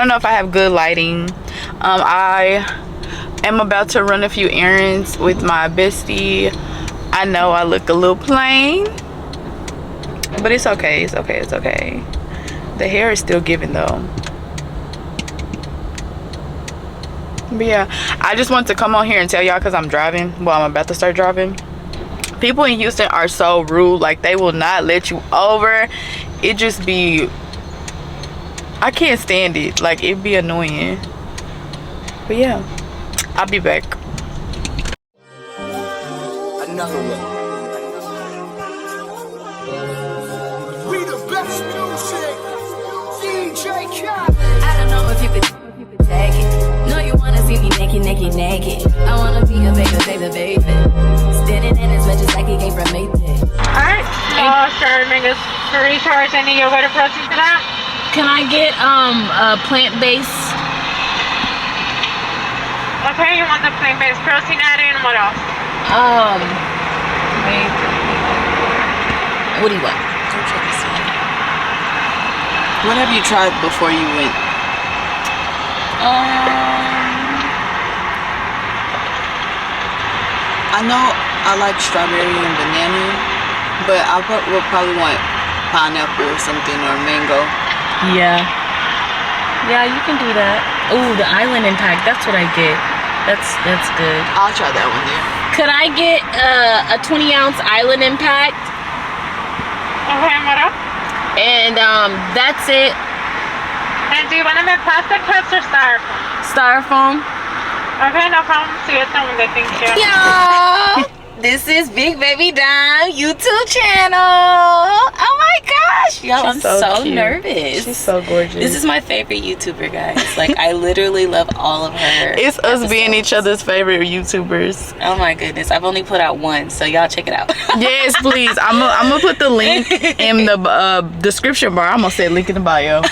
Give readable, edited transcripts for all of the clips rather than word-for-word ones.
don't know if I have good lighting. I am about to run a few errands with my bestie. I know I look a little plain, but it's okay. It's okay. It's okay. The hair is still giving though. But yeah, I just want to come on here and tell y'all, because I'm driving. Well, I'm about to start driving. People in Houston are so rude. Like, they will not let you over. It just be, I can't stand it. Like, it'd be annoying. But yeah, I'll be back. Another one. We the best music. DJ Cutie. I don't know if you could take it. No, you wanna see me naked. I wanna be a baby. Spinning in as much as like it came from Mayday. Alright, started making us 3 tours. Any yogurt or protein for that? Can I get a plant-based? Okay, you want the plant-based protein added, and what else? Wait. What do you want? What have you tried before you went? I know I like strawberry and banana, but I would probably want pineapple or something, or mango. Yeah, you can do that. Oh, the island impact. That's what I get. That's good. I'll try that one there. Could I get a 20-ounce island impact? Okay, and what else? And that's it. And do you want them in plastic cups or styrofoam? Styrofoam. Okay, no problem. See you soon. Thank you. Y'all, this is Big Baby Dime YouTube channel. Oh my gosh, y'all, I'm so cute. nervous. She's so gorgeous. This is my favorite YouTuber, guys. Like, I literally love all of her. It's us being each other's favorite YouTubers. Oh my goodness, I've only put out one, so y'all check it out. Yes, please. I'm gonna put the link in the description bar. I'm gonna say link in the bio.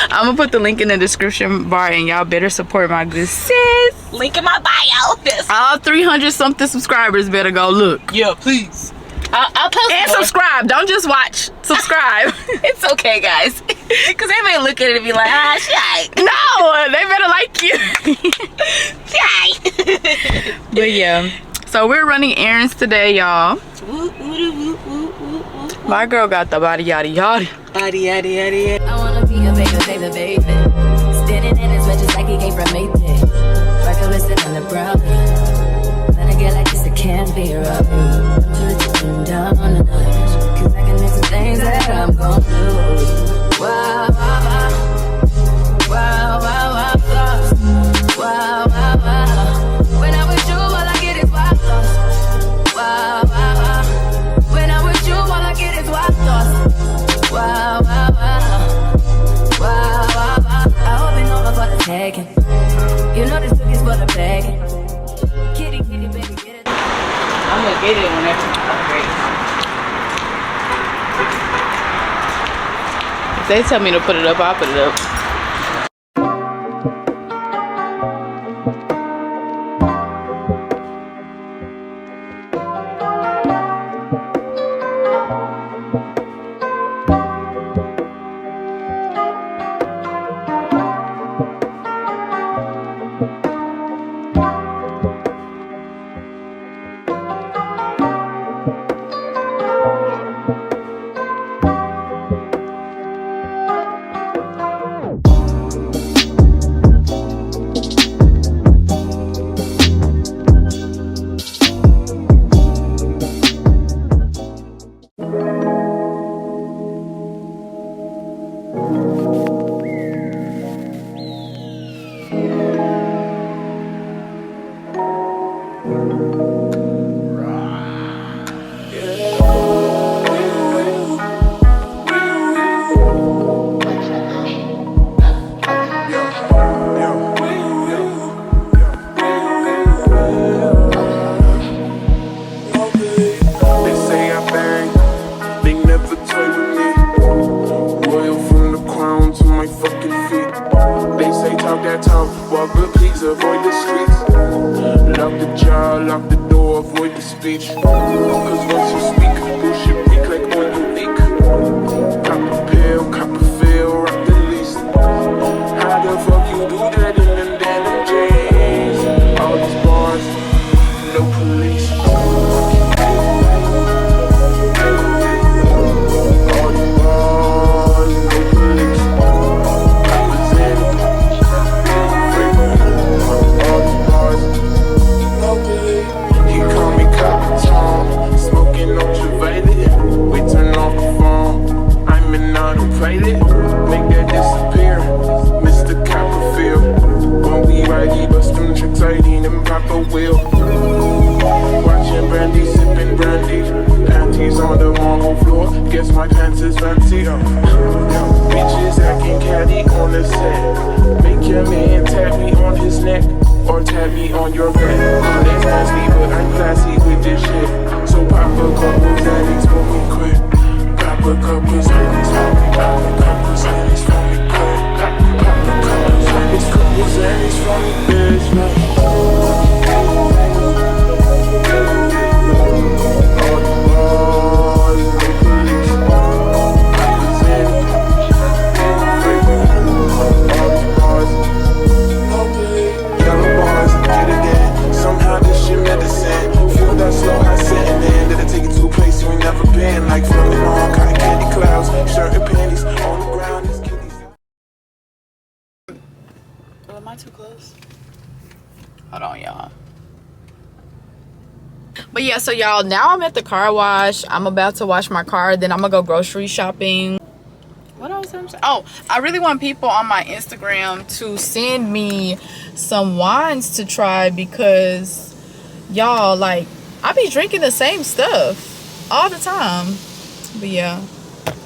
I'm gonna put the link in the description bar, and y'all better support my good sis. Link in my bio. All 300 something subscribers better go look. Yeah, please. I'll post and more. subscribe. Don't just watch. Subscribe. It's okay, guys, because they may look at it and be like, ah, shy. No, they better like you. Shy. But yeah, so we're running errands today, y'all. My girl got the body yada yada. Body yada yada yada. I wanna be a baby. Spinning in as much as like it came from Mayday. Like a listen on the brown. When I get like this, it can't be rough. Turn down on the notch. Cause I can do some things that I'm gon' do. Wow, wow, wow. Wow, wow, wow, thoughts. Wow, wow, wow. When I'm with you, all I get is wild thoughts. Wow, wow, wow. When I'm with you, all I get is wild thoughts. Wow, wow, wow. Wow, wow, wow. I hope you know I'm for the taking. You know this cookie's for the begging. Kitty, baby, get it. I'm gonna get it whenever I'm ready. If they tell me to put it up, I'll put it up. wheel. Watching brandy, sipping brandy. Panties on the marble floor. Guess my pants is fancy. Bitches acting catty on the set. Make your man tap me on his neck or tap me on your back. It's nasty, but I'm classy with this shit. So pop a couple Xannies for me quick. Pop a couple Xannies for me. Pop a couple Xannies for me quick. Pop a couple Xannies for me, bitch. Like floating on cotton candy clouds, shirt and panties on the ground. This kitty's. Oh, am I too close? Hold on, y'all. But yeah, so y'all, now I'm at the car wash. I'm about to wash my car. Then I'm gonna go grocery shopping. What else am I saying? Oh, I really want people on my Instagram to send me some wines to try because y'all, like, I be drinking the same stuff all the time. But yeah,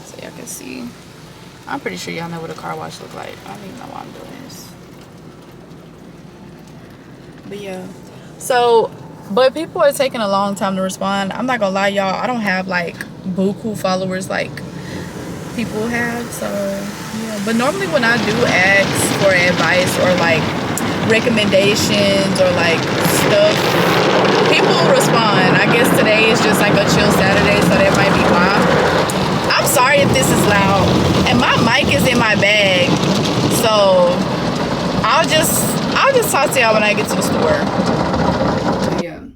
so y'all can see. I'm pretty sure y'all know what a car wash look like. I don't even know why I'm doing this. But yeah, so, but people are taking a long time to respond. I'm not gonna lie, y'all, I don't have like buku followers like people have. So yeah, but normally when I do ask for advice or like recommendations or like stuff, people respond. I guess today is just like a chill Saturday, so that might be why. I'm sorry if this is loud, and my mic is in my bag, so I'll just talk to y'all when I get to the store. Yeah.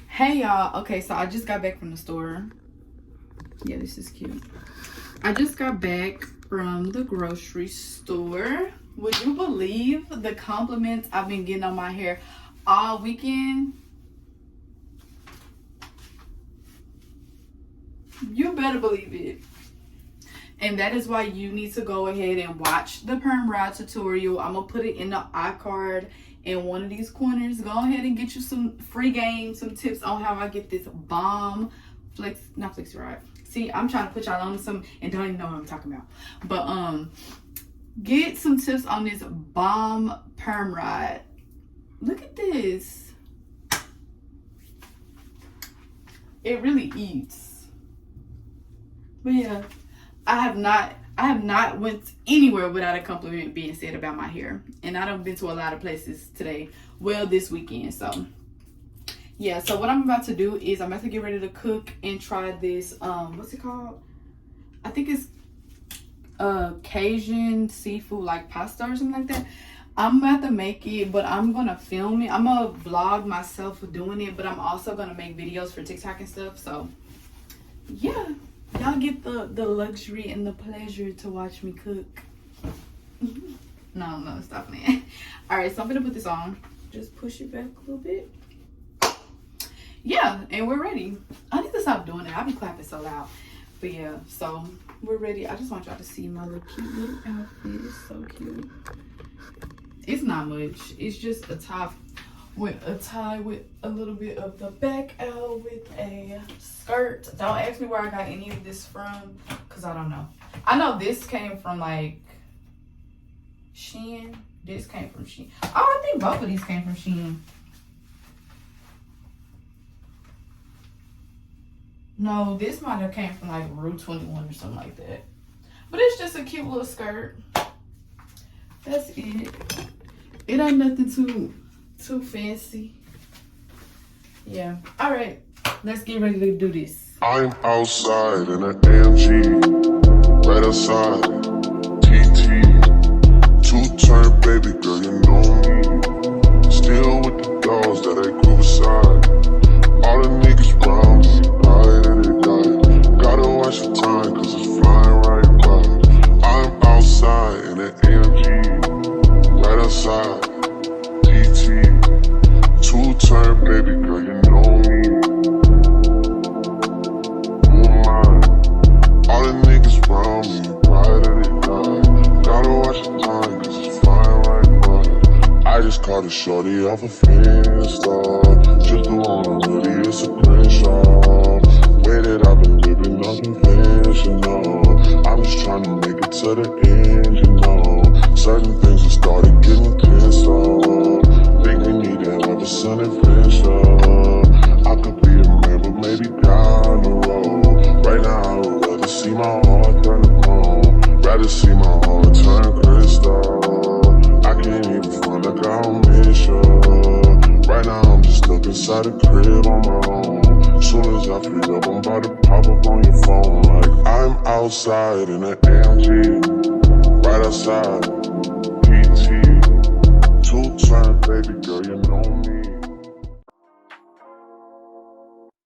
Hey y'all. Okay, so I just got back from the store. Yeah, this is cute. I just got back from the grocery store. Would you believe the compliments I've been getting on my hair all weekend? You better believe it. And that is why you need to go ahead and watch the perm rod tutorial. I'm gonna put it in the iCard in one of these corners. Go ahead and get you some free game, some tips on how I get this bomb flexi rod. See, I'm trying to put y'all on some and don't even know what I'm talking about. But get some tips on this bomb perm rod. Look at this. It really eats. But yeah, I have not went anywhere without a compliment being said about my hair. And I done been to a lot of places today. Well, this weekend. So yeah, so what I'm about to do is I'm about to get ready to cook and try this what's it called? I think it's Cajun seafood like pasta or something like that. I'm about to make it, but I'm gonna film it. I'm gonna vlog myself doing it, but I'm also gonna make videos for TikTok and stuff. So yeah, y'all get the luxury and the pleasure to watch me cook. No, stop playing. All right, so I'm gonna put this on. Just push it back a little bit. Yeah, and we're ready. I need to stop doing it. I'll be clapping so loud. But yeah, so we're ready. I just want y'all to see my little cute little outfit. It's so cute. It's not much. It's just a top with a tie with a little bit of the back out with a skirt. Don't ask me where I got any of this from, because I don't know. I know this came from like Shein. This came from Shein. Oh, I think both of these came from Shein. No, this might have came from like Rue 21 or something like that. But it's just a cute little skirt. That's it. It ain't nothing too fancy. Yeah. All right. Let's get ready to do this. I'm outside in an AMG, right outside, TT, two-turn baby girl, you know me. Still with the dolls that I grew beside. All the niggas round me, ride and they die. Gotta watch the time, cause it's flying right by. I'm outside in an AMG, right outside, TT, two-turn baby girl, you know me. All the niggas round me, ride and they die. Gotta watch the time, cause it's flying right by. shorty off a Finsta. Just the one I'm really, it's a screenshot. Way that I've been living unconventional. I'm just trying to make it to the end, you know. Certain things have started getting closer. Think we need to have a sun adventure. I could be a man, but maybe down the road. Right now, I would rather see my heart turn to chrome. Rather see my heart turn crystal. I can't even find a mission. Right now, I'm just stuck inside the crib on my own. Soon as I free up, I'm about to pop up on your phone. Like I'm outside in an AMG, right outside, PT. 2-turn, baby girl, you know me.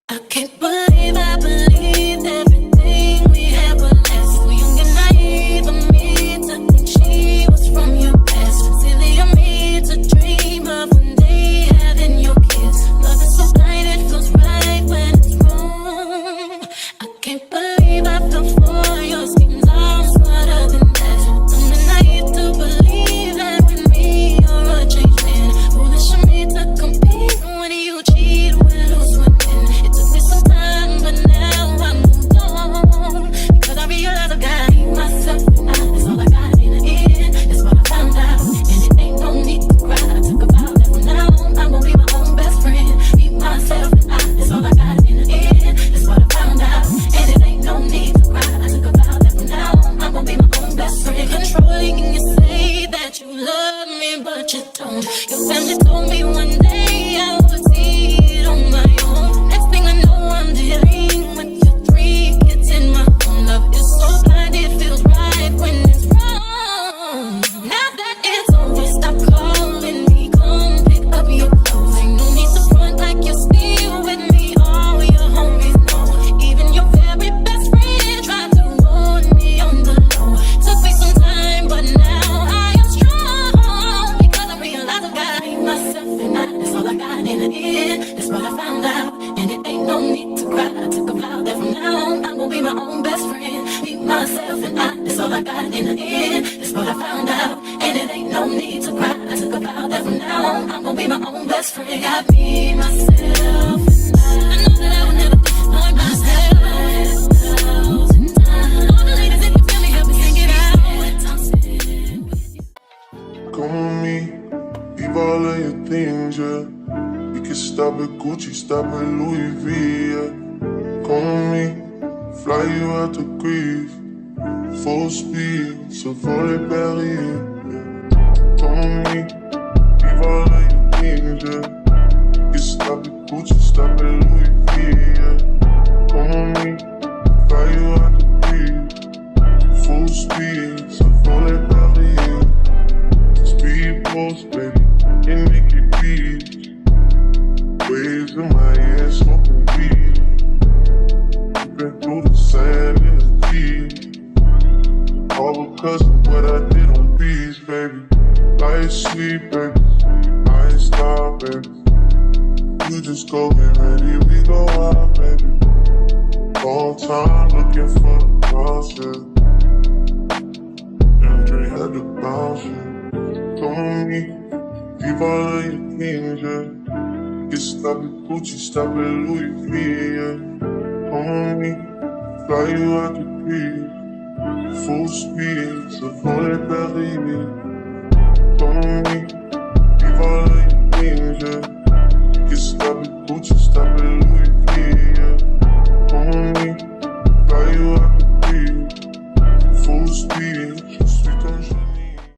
I can't believe I believed everything we had was less. So young and naive of me to think she was from your past. Silly of me to dream of one day having your kids. Love is so blind, it feels right when it's wrong. I can't believe I fell for your schemes. I'm smarter than that. Dumb and naive to believe that with me you're a changed man. Foolish of me to compete when you cheat with who's winning. It took me some time, but now I'm moved on. Because I realize I got myself and that's all I got in the end. That's what I found out, and it ain't no need to cry. I took a vow that from now on I'm gonna be my own best friend. Be myself and that's all I got in the end. That's what I found out, and it ain't no need to cry. I took a vow that from now on I'm gonna be my own best friend. Controlling and you say that you love me, but you don't. Your family told me one day I would see it on my own. Next thing I know, I'm dealing with your 3 kids in my own. Love is so blind, it feels right when it's wrong. Now that it's over, stop calling me. Come pick up your clothes. Ain't no need to front like you're still with me. All your homies know. Even your very best friend tried to warn me on the low. Took me some time, but now I am strong. Because I realize I got myself and that's all I got in the end. That's what I found out, and it ain't no need to cry. I took a vow that from now on I'm gonna be my own best friend. Be myself and that's all I got in the end. That's what I found out, and it ain't no need to cry. I took a vow that from now on I'm gonna be my own best friend. Got me, myself, and I know that I will never be like myself. All the ladies, if you feel me, help me sing it out. Come with me, leave all of your things, yeah. We can stop at Gucci, stop at Louis V, yeah. Come with me, fly you out to Greece, full speed, so for the Paris, yeah. Come with me, leave all of your things, yeah. We can stop at Gucci, stop at Louis V, yeah. Come with me, fly you out to Greece, full speed, so for the Paris, yeah. Speed post, baby, in Nikki Beach. Waves in my head, smoking weed. Been through the saddest tears. All because of what I did on beats, baby. Light sweet, baby. I ain't stop, baby. You just go get ready, we go out, baby. Long time looking for the process. Andre had to bounce, yeah. Come with me, leave all of your things, yeah. Get stop at Gucci, stop at Louis V, yeah. Come with me, fly you out to Greece, full speed, so for the Paris, yeah.